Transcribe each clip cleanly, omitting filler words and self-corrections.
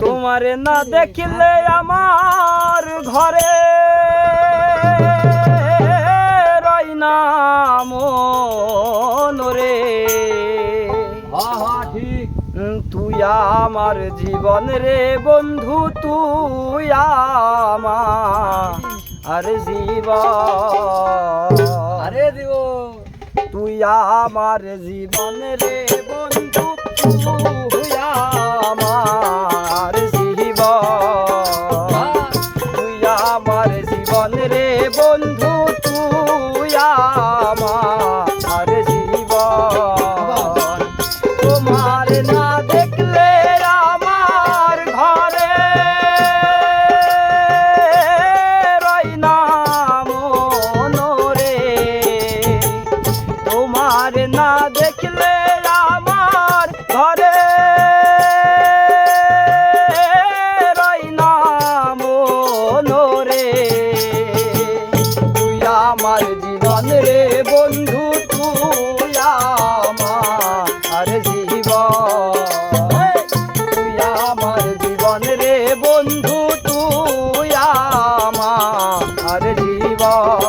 তোমারে না দেখিলে আমার ঘরে রই না মন রে। ঠিক তুই আমার জীবন রে বন্ধু, তুই আমার জীবন। আরে দিব তুই আমার জীবন রে বন্ধু, তুই আমার জীবন। তুই আমার জীবন রে বন্ধু, তুই আমার জীবন। তোমার না দেখলে আমার ঘরে রই না মন রে। তোমার না দেখলে আমার ঘরে রই না মন রে। তুই আমার জীবন রে বন্ধু, তুই আমার জীবন। তুই আমার জীবন রে বন্ধু, তুই আমার জীবন।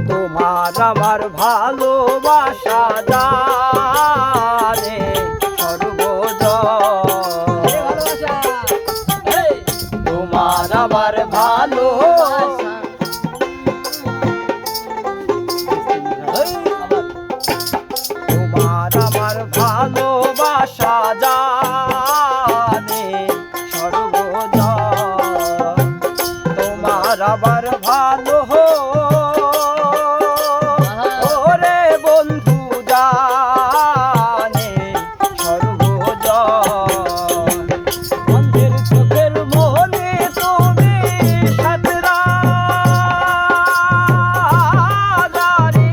তোমার আমার ভালোবাসা জানে সর্বজন। তোমার আমার ভালোবাসা তোমার আমার ভালোবাসা জানে সর্বজন। তোমার আবার ভালো ওরে বন্ধু জানে সর্বজন। অন্ধের চোখের মনে তুমি সাতরা জারি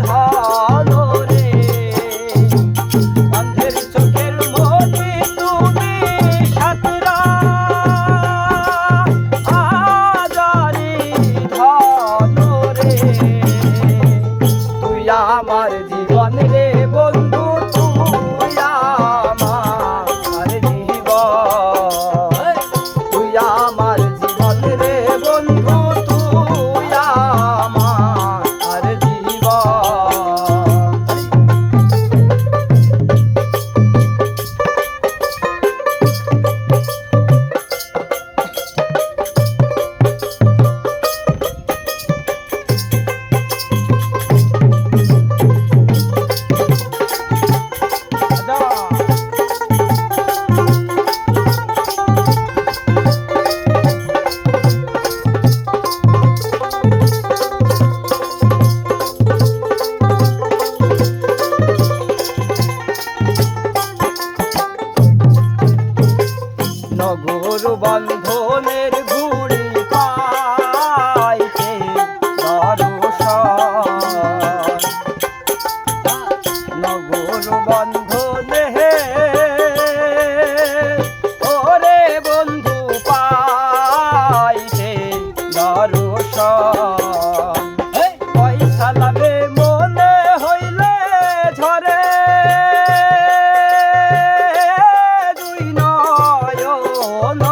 ধন রে। অন্ধের চোখের মনে তুমি সাতরা জারি ধন রে। তুই আমার জীবন রে বন্ধু, তুই আমার জীবন। তুই আমার জীবন রে বন্ধু, তুই আমার জীবন। নগর বন্ধনের ঘুড়ি পাইতে দর্শন। নগর বন্ধনে ওরে বন্ধু পাইতে দর্শন। পয়সা লাভে মনে হইলে ঝরে দুই নয়ন